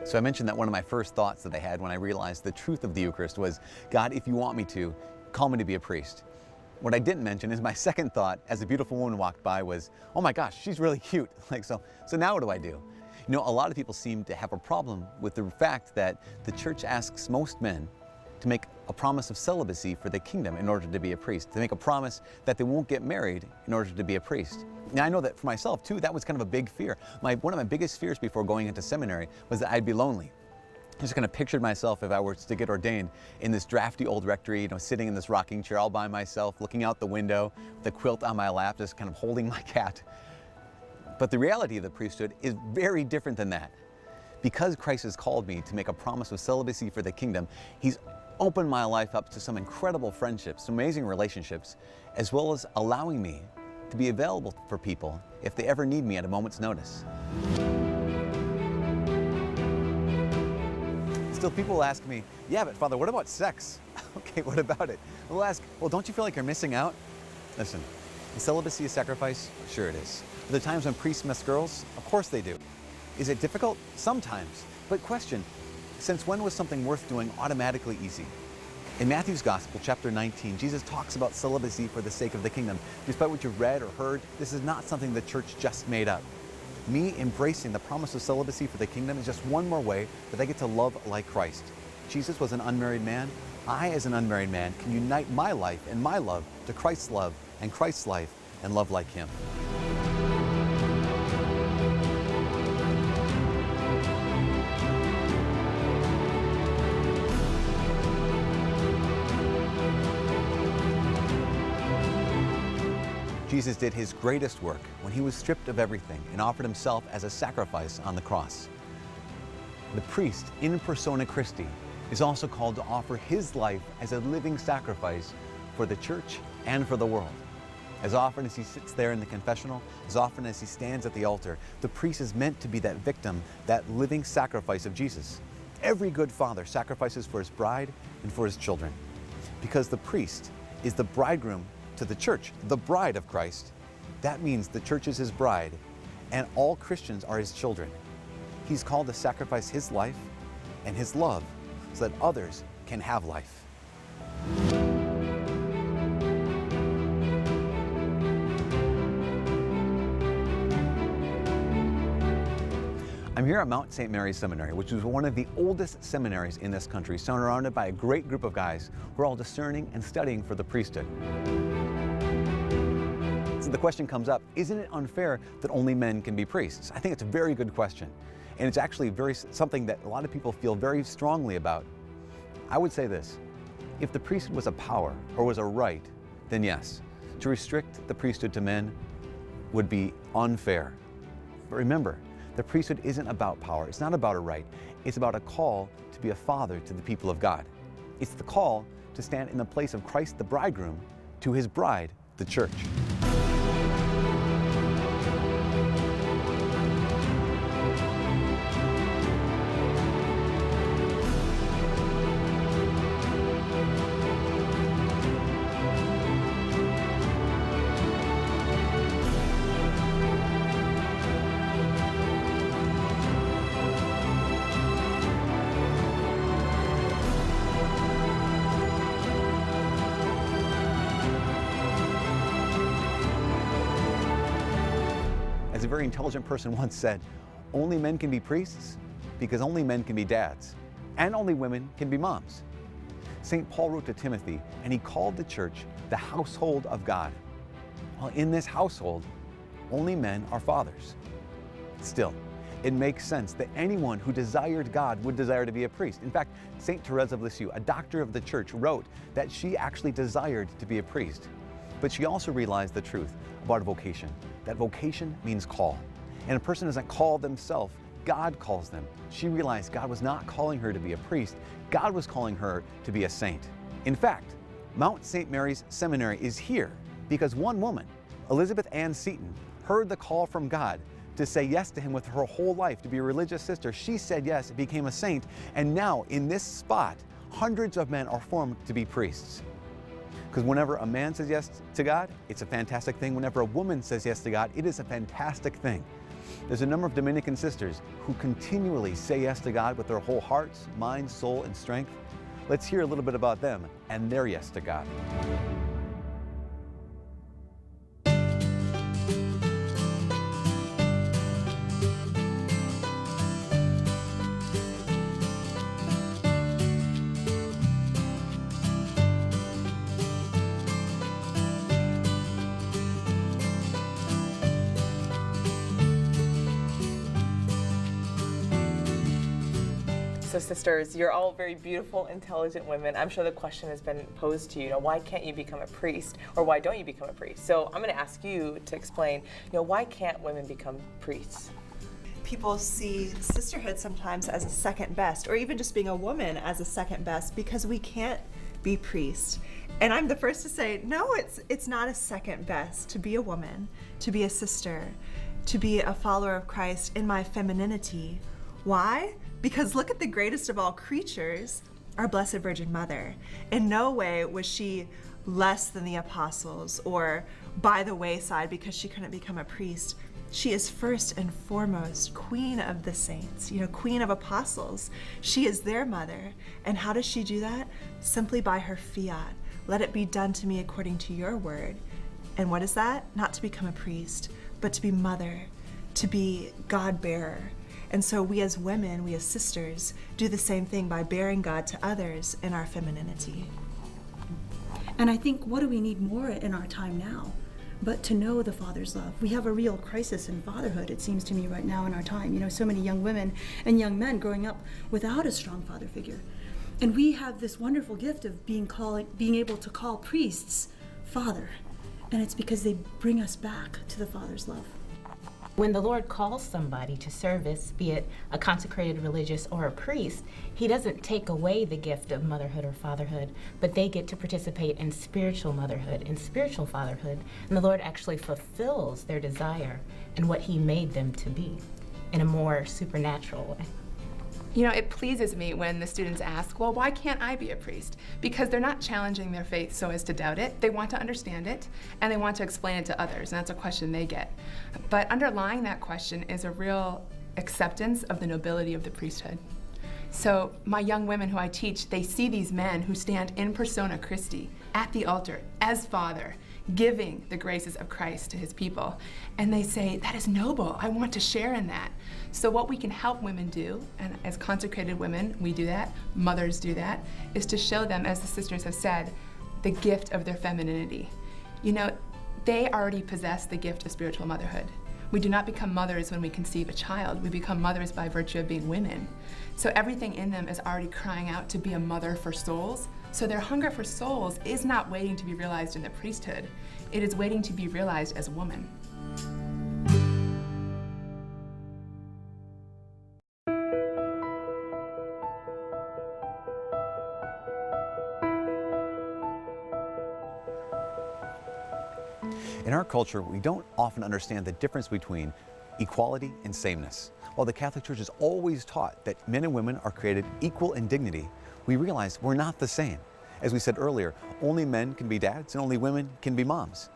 So I mentioned that one of my first thoughts that I had when I realized the truth of the Eucharist was, God, if you want me to, call me to be a priest. What I didn't mention is my second thought as a beautiful woman walked by was, oh my gosh, she's really cute. So now what do I do? You know, a lot of people seem to have a problem with the fact that the church asks most men to make a promise of celibacy for the kingdom in order to be a priest, to make a promise that they won't get married in order to be a priest. Now I know that for myself too, that was kind of a big fear. One of my biggest fears before going into seminary was that I'd be lonely. I just kind of pictured myself if I were to get ordained in this drafty old rectory, you know, sitting in this rocking chair all by myself, looking out the window, with a quilt on my lap, just kind of holding my cat. But the reality of the priesthood is very different than that. Because Christ has called me to make a promise of celibacy for the kingdom, He's opened my life up to some incredible friendships, some amazing relationships, as well as allowing me to be available for people if they ever need me at a moment's notice. Still, people will ask me, yeah, but Father, what about sex? Okay, what about it? They'll ask, well, don't you feel like you're missing out? Listen, is celibacy a sacrifice? Sure it is. Are there times when priests miss girls? Of course they do. Is it difficult? Sometimes. But question, since when was something worth doing automatically easy? In Matthew's Gospel, chapter 19, Jesus talks about celibacy for the sake of the kingdom. Despite what you've read or heard, this is not something the church just made up. Me embracing the promise of celibacy for the kingdom is just one more way that I get to love like Christ. Jesus was an unmarried man. I, as an unmarried man, can unite my life and my love to Christ's love and Christ's life and love like Him. Jesus did His greatest work when He was stripped of everything and offered Himself as a sacrifice on the cross. The priest, in persona Christi, is also called to offer his life as a living sacrifice for the church and for the world. As often as he sits there in the confessional, as often as he stands at the altar, the priest is meant to be that victim, that living sacrifice of Jesus. Every good father sacrifices for his bride and for his children. Because the priest is the bridegroom to the church, the bride of Christ. That means the church is His bride, and all Christians are His children. He's called to sacrifice His life and His love so that others can have life. I'm here at Mount St. Mary's Seminary, which is one of the oldest seminaries in this country, surrounded by a great group of guys who are all discerning and studying for the priesthood. So the question comes up, isn't it unfair that only men can be priests? I think it's a very good question. And it's actually something that a lot of people feel very strongly about. I would say this, if the priesthood was a power or was a right, then yes, to restrict the priesthood to men would be unfair. But remember, the priesthood isn't about power. It's not about a right. It's about a call to be a father to the people of God. It's the call to stand in the place of Christ the bridegroom to His bride, the church. As a very intelligent person once said, only men can be priests because only men can be dads, and only women can be moms. St. Paul wrote to Timothy, and he called the church the household of God. Well, in this household, only men are fathers. Still, it makes sense that anyone who desired God would desire to be a priest. In fact, St. Therese of Lisieux, a doctor of the church, wrote that she actually desired to be a priest. But she also realized the truth about a vocation. That vocation means call. And a person doesn't call themselves, God calls them. She realized God was not calling her to be a priest, God was calling her to be a saint. In fact, Mount St. Mary's Seminary is here because one woman, Elizabeth Ann Seton, heard the call from God to say yes to Him with her whole life, to be a religious sister. She said yes, became a saint, and now in this spot, hundreds of men are formed to be priests. Because whenever a man says yes to God, it's a fantastic thing. Whenever a woman says yes to God, it is a fantastic thing. There's a number of Dominican sisters who continually say yes to God with their whole hearts, mind, soul, and strength. Let's hear a little bit about them and their yes to God. So sisters, you're all very beautiful, intelligent women. I'm sure the question has been posed to you, why can't you become a priest, or why don't you become a priest? So I'm going to ask you to explain, why can't women become priests? People see sisterhood sometimes as a second best, or even just being a woman as a second best, because we can't be priests. And I'm the first to say, no, it's not a second best to be a woman, to be a sister, to be a follower of Christ in my femininity. Why? Because look at the greatest of all creatures, our Blessed Virgin Mother. In no way was she less than the apostles or by the wayside because she couldn't become a priest. She is first and foremost Queen of the saints, Queen of apostles. She is their mother. And how does she do that? Simply by her fiat. Let it be done to me according to your word. And what is that? Not to become a priest, but to be mother, to be God-bearer. And so we as women, we as sisters, do the same thing by bearing God to others in our femininity. And I think, what do we need more in our time now but to know the Father's love? We have a real crisis in fatherhood, it seems to me, right now in our time. So many young women and young men growing up without a strong father figure. And we have this wonderful gift of being able to call priests Father. And it's because they bring us back to the Father's love. When the Lord calls somebody to service, be it a consecrated religious or a priest, he doesn't take away the gift of motherhood or fatherhood, but they get to participate in spiritual motherhood and spiritual fatherhood. And the Lord actually fulfills their desire and what he made them to be in a more supernatural way. It pleases me when the students ask, well, why can't I be a priest? Because they're not challenging their faith so as to doubt it. They want to understand it, and they want to explain it to others, and that's a question they get. But underlying that question is a real acceptance of the nobility of the priesthood. So my young women who I teach, they see these men who stand in persona Christi at the altar as Father, giving the graces of Christ to his people. And they say, that is noble, I want to share in that. So what we can help women do, and as consecrated women, we do that, mothers do that, is to show them, as the sisters have said, the gift of their femininity. They already possess the gift of spiritual motherhood. We do not become mothers when we conceive a child. We become mothers by virtue of being women. So everything in them is already crying out to be a mother for souls. So their hunger for souls is not waiting to be realized in the priesthood. It is waiting to be realized as a woman. In our culture, we don't often understand the difference between equality and sameness. While the Catholic Church has always taught that men and women are created equal in dignity, we realize we're not the same. As we said earlier, only men can be dads and only women can be moms.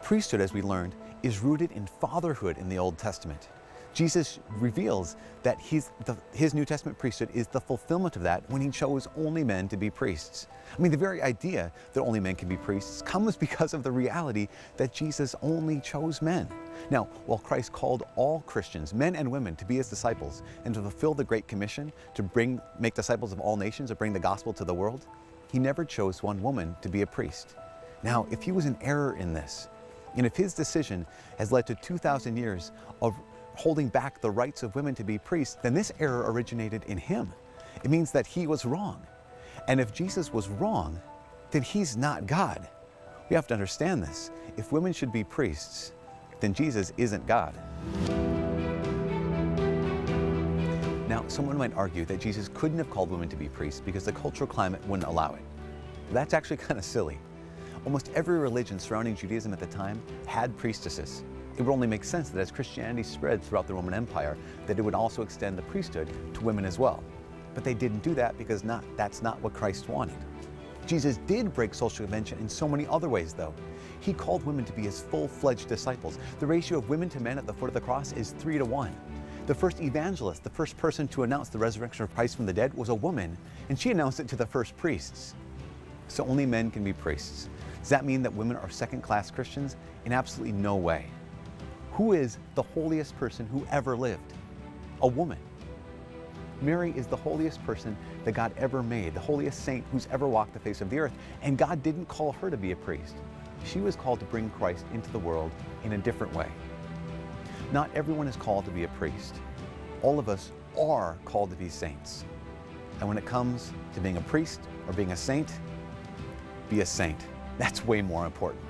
Priesthood, as we learned, is rooted in fatherhood in the Old Testament. Jesus reveals that his New Testament priesthood is the fulfillment of that when he chose only men to be priests. I mean, the very idea that only men can be priests comes because of the reality that Jesus only chose men. Now, while Christ called all Christians, men and women, to be his disciples and to fulfill the Great Commission to make disciples of all nations and bring the gospel to the world, he never chose one woman to be a priest. Now, if he was in error in this, and if his decision has led to 2,000 years of holding back the rights of women to be priests, then this error originated in him. It means that he was wrong. And if Jesus was wrong, then he's not God. We have to understand this. If women should be priests, then Jesus isn't God. Now, someone might argue that Jesus couldn't have called women to be priests because the cultural climate wouldn't allow it. That's actually kind of silly. Almost every religion surrounding Judaism at the time had priestesses. It would only make sense that as Christianity spread throughout the Roman Empire, that it would also extend the priesthood to women as well. But they didn't do that because that's not what Christ wanted. Jesus did break social convention in so many other ways, though. He called women to be his full-fledged disciples. The ratio of women to men at the foot of the cross is 3-to-1. The first evangelist, the first person to announce the resurrection of Christ from the dead, was a woman, and she announced it to the first priests. So only men can be priests. Does that mean that women are second-class Christians? In absolutely no way. Who is the holiest person who ever lived? A woman. Mary is the holiest person that God ever made, the holiest saint who's ever walked the face of the earth. And God didn't call her to be a priest. She was called to bring Christ into the world in a different way. Not everyone is called to be a priest. All of us are called to be saints. And when it comes to being a priest or being a saint, be a saint. That's way more important.